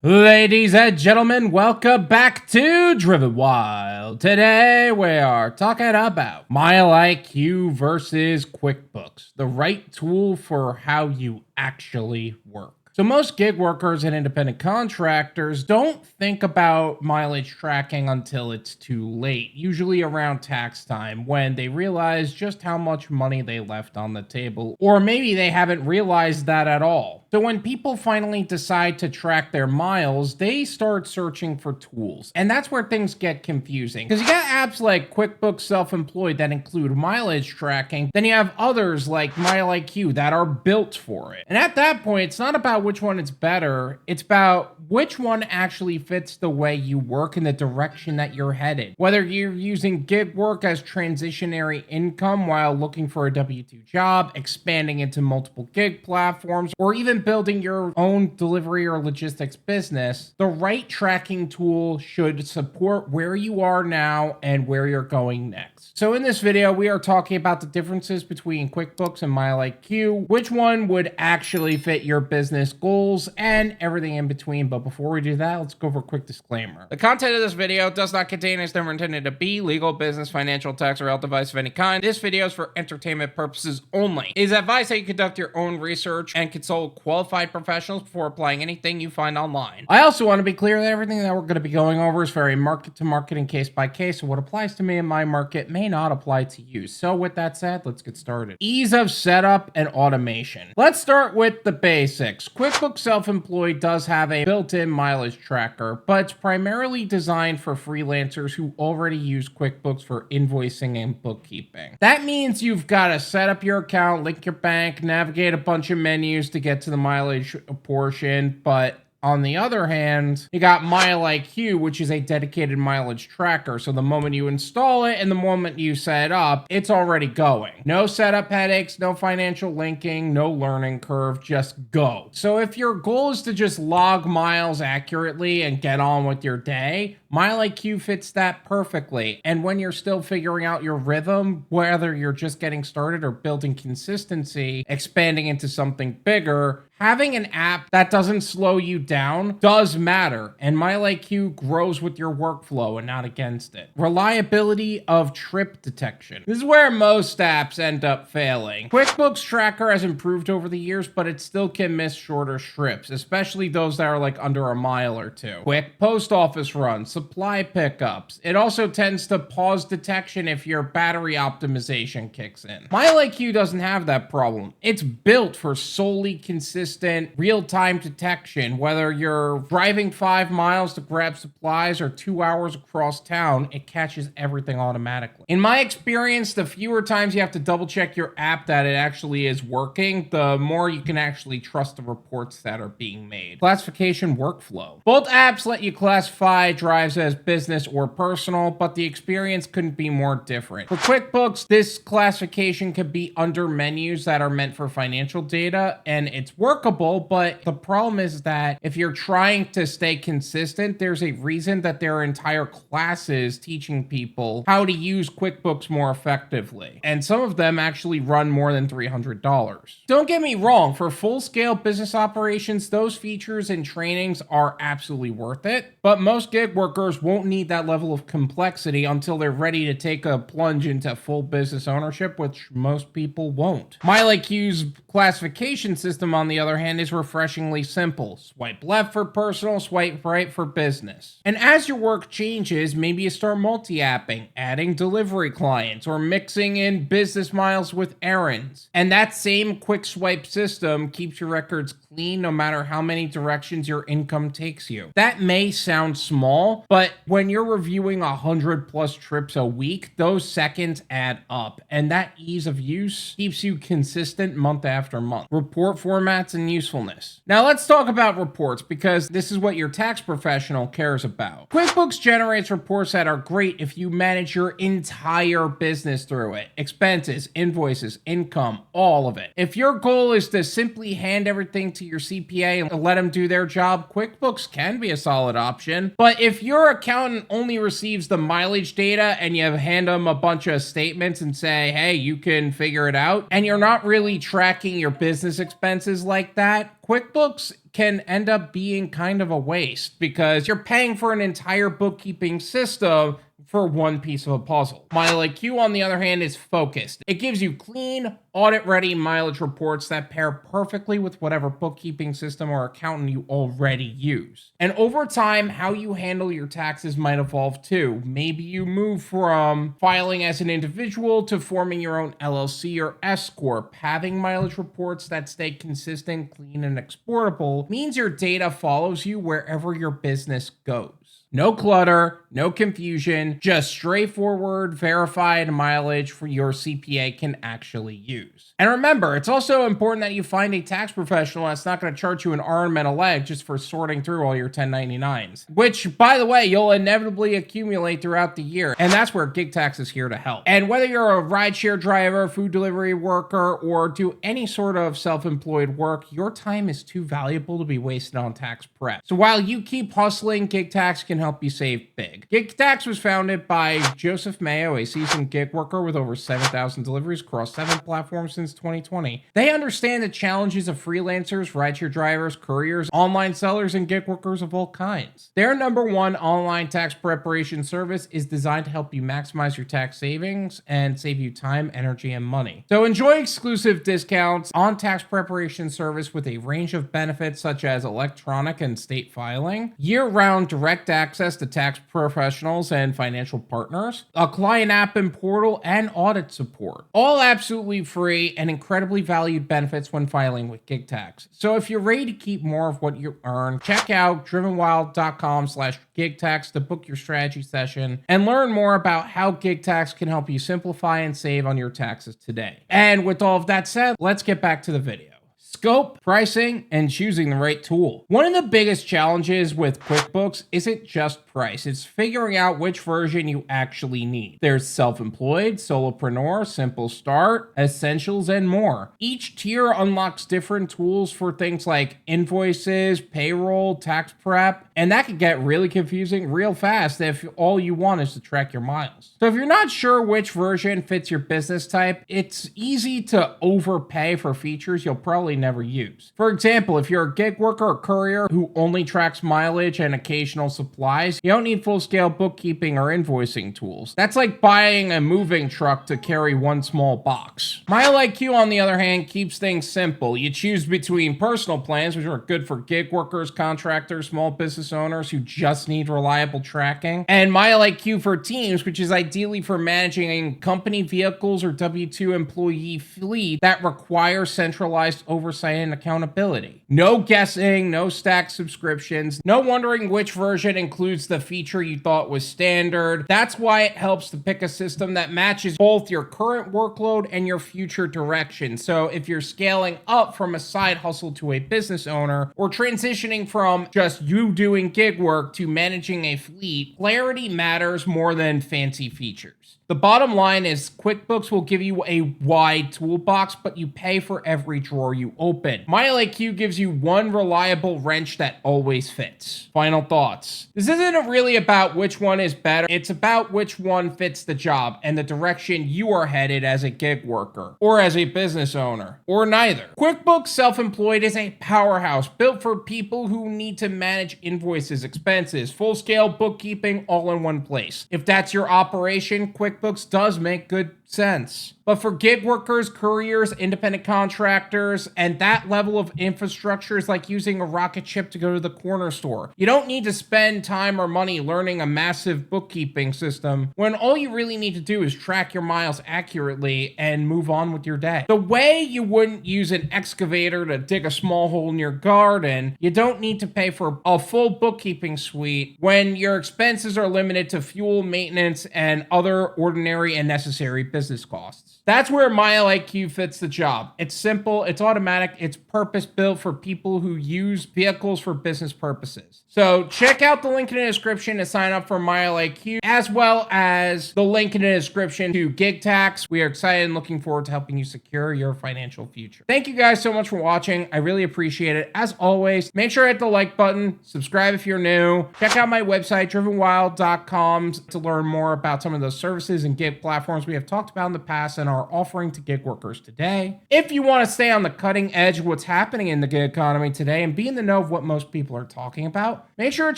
Ladies and gentlemen, welcome back to Driven Wild. Today we are talking about MileIQ versus QuickBooks, the right tool for how you actually work. So most gig workers and independent contractors don't think about mileage tracking until it's too late, usually around tax time when they realize just how much money they left on the table, or maybe they haven't realized that at all. So when people finally decide to track their miles, they start searching for tools. And that's where things get confusing. Because you got apps like QuickBooks Self-Employed that include mileage tracking. Then you have others like MileIQ that are built for it. And at that point, it's not about which one is better. It's about which one actually fits the way you work in the direction that you're headed. Whether you're using gig work as transitionary income while looking for a W-2 job, expanding into multiple gig platforms, or even building your own delivery or logistics business, the right tracking tool should support where you are now and where you're going next. So in this video, we are talking about the differences between QuickBooks and MileIQ, which one would actually fit your business goals, and everything in between. But before we do that, let's go over a quick disclaimer. The content of this video does not contain, is never intended to be, legal, business, financial, tax, or health advice of any kind. This video is for entertainment purposes only. It is advised that you conduct your own research and consult qualified professionals before applying anything you find online. I also want to be clear that everything that we're going to be going over is very market to market and case by case, so what applies to me in my market may not apply to you. So with that said, let's get started. Ease of setup and automation. Let's start with the basics. QuickBooks Self-Employed does have a built-in mileage tracker, but it's primarily designed for freelancers who already use QuickBooks for invoicing and bookkeeping. That means you've got to set up your account, link your bank, navigate a bunch of menus to get to the mileage portion, but on the other hand, you got MileIQ, which is a dedicated mileage tracker. So the moment you install it and the moment you set it up, it's already going. No setup headaches, no financial linking, no learning curve, just go. So if your goal is to just log miles accurately and get on with your day, MileIQ fits that perfectly. And when you're still figuring out your rhythm, whether you're just getting started or building consistency, expanding into something bigger, having an app that doesn't slow you down does matter, and MileIQ grows with your workflow and not against it. Reliability of trip detection. This is where most apps end up failing. QuickBooks Tracker has improved over the years, but it still can miss shorter trips, especially those that are like under a mile or two. Quick post office runs, supply pickups. It also tends to pause detection if your battery optimization kicks in. MileIQ doesn't have that problem. It's built for solely consistent real-time detection. Whether you're driving 5 miles to grab supplies or 2 hours across town, it catches everything automatically. In my experience, the fewer times you have to double check your app that it actually is working, the more you can actually trust the reports that are being made. Classification workflow. Both apps let you classify drives as business or personal, but the experience couldn't be more different. For QuickBooks, this classification could be under menus that are meant for financial data, and it's workable, but the problem is that if you're trying to stay consistent, there's a reason that there are entire classes teaching people how to use QuickBooks more effectively, and some of them actually run more than $300. Don't get me wrong, for full-scale business operations, those features and trainings are absolutely worth it, but most gig workers won't need that level of complexity until they're ready to take a plunge into full business ownership, which most people won't. MileIQ's classification system, on the other hand, is refreshingly simple. Swipe left for personal, swipe right for business. And as your work changes, maybe you start multi-apping, adding delivery clients, or mixing in business miles with errands. And that same quick swipe system keeps your records clean no matter how many directions your income takes you. That may sound small, but when you're reviewing 100+ trips a week, those seconds add up, and that ease of use keeps you consistent month after month. Report formats and usefulness. Now let's talk about reports, because this is what your tax professional cares about. QuickBooks generates reports that are great if you manage your entire business through it. Expenses, invoices, income, all of it. If your goal is to simply hand everything to your CPA and let them do their job, QuickBooks can be a solid option. But if you're your accountant only receives the mileage data and you hand them a bunch of statements and say, hey, you can figure it out, and you're not really tracking your business expenses like that, QuickBooks can end up being kind of a waste because you're paying for an entire bookkeeping system for one piece of a puzzle. MileIQ, on the other hand, is focused. It gives you clean, audit-ready mileage reports that pair perfectly with whatever bookkeeping system or accountant you already use. And over time, how you handle your taxes might evolve too. Maybe you move from filing as an individual to forming your own LLC or S Corp. Having mileage reports that stay consistent, clean, and exportable means your data follows you wherever your business goes. No clutter, no confusion, just straightforward, verified mileage for your CPA can actually use. And remember, it's also important that you find a tax professional that's not going to charge you an arm and a leg just for sorting through all your 1099s, which, by the way, you'll inevitably accumulate throughout the year. And that's where GigTax is here to help. And whether you're a rideshare driver, food delivery worker, or do any sort of self-employed work, your time is too valuable to be wasted on tax prep. So while you keep hustling, GigTax can help you save big. GigTax was founded by Joseph Mayo, a seasoned gig worker with over 7,000 deliveries across 7 platforms since 2020. They understand the challenges of freelancers, rideshare drivers, couriers, online sellers, and gig workers of all kinds. Their #1 online tax preparation service is designed to help you maximize your tax savings and save you time, energy, and money. So enjoy exclusive discounts on tax preparation service with a range of benefits such as electronic and state filing, year-round direct access to tax professionals and financial partners, a client app and portal, and audit support. All absolutely free and incredibly valued benefits when filing with GigTax. So if you're ready to keep more of what you earn, check out drivenwild.com/GigTax to book your strategy session and learn more about how GigTax can help you simplify and save on your taxes today. And with all of that said, let's get back to the video. Scope, pricing, and choosing the right tool. One of the biggest challenges with QuickBooks isn't just price, it's figuring out which version you actually need. There's self-employed, solopreneur, simple start, essentials, and more. Each tier unlocks different tools for things like invoices, payroll, tax prep, and that can get really confusing real fast if all you want is to track your miles. So if you're not sure which version fits your business type, it's easy to overpay for features you'll probably never use. For example, if you're a gig worker or courier who only tracks mileage and occasional supplies, you don't need full-scale bookkeeping or invoicing tools. That's like buying a moving truck to carry one small box. MileIQ, on the other hand, keeps things simple. You choose between personal plans, which are good for gig workers, contractors, small business owners who just need reliable tracking, and MileIQ for teams, which is ideally for managing company vehicles or W-2 employee fleet that require centralized oversight and accountability. No guessing, no stacked subscriptions, no wondering which version includes the feature you thought was standard. That's why it helps to pick a system that matches both your current workload and your future direction. So if you're scaling up from a side hustle to a business owner, or transitioning from just you doing gig work to managing a fleet, clarity matters more than fancy features. The bottom line is QuickBooks will give you a wide toolbox, but you pay for every drawer you open. MileIQ gives you one reliable wrench that always fits. Final thoughts. This isn't really about which one is better. It's about which one fits the job and the direction you are headed as a gig worker or as a business owner, or neither. QuickBooks Self-Employed is a powerhouse built for people who need to manage invoices, expenses, full-scale bookkeeping all in one place. If that's your operation, QuickBooks does make good sense. But for gig workers, couriers, independent contractors, and that level of infrastructure is like using a rocket ship to go to the corner store. You don't need to spend time or money learning a massive bookkeeping system when all you really need to do is track your miles accurately and move on with your day. The way you wouldn't use an excavator to dig a small hole in your garden, you don't need to pay for a full bookkeeping suite when your expenses are limited to fuel, maintenance, and other ordinary and necessary business costs. That's where MileIQ fits the job. It's simple, it's automatic, it's purpose-built for people who use vehicles for business purposes. So check out the link in the description to sign up for MileIQ, as well as the link in the description to GigTax. We are excited and looking forward to helping you secure your financial future. Thank you guys so much for watching. I really appreciate it. As always, make sure to hit the like button, subscribe if you're new. Check out my website, drivenwyld.com, to learn more about some of the services and gig platforms we have talked about in the past and are offering to gig workers today. If you want to stay on the cutting edge of what's happening in the gig economy today and be in the know of what most people are talking about, make sure to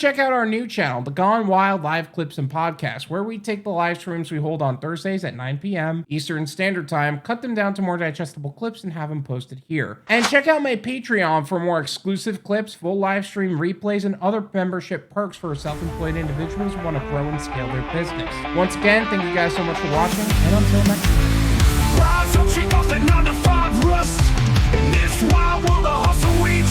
check out our new channel, the Gone Wild Live Clips and Podcasts, where we take the live streams we hold on Thursdays at 9 p.m. Eastern Standard Time, cut them down to more digestible clips, and have them posted here. And check out my Patreon for more exclusive clips, full live stream replays, and other membership perks for self-employed individuals who want to grow and scale their business. Once again, thank you guys so much for watching, and until next time. Rise up, shake off that 9 to 5 rust. In this wild world of hustle, we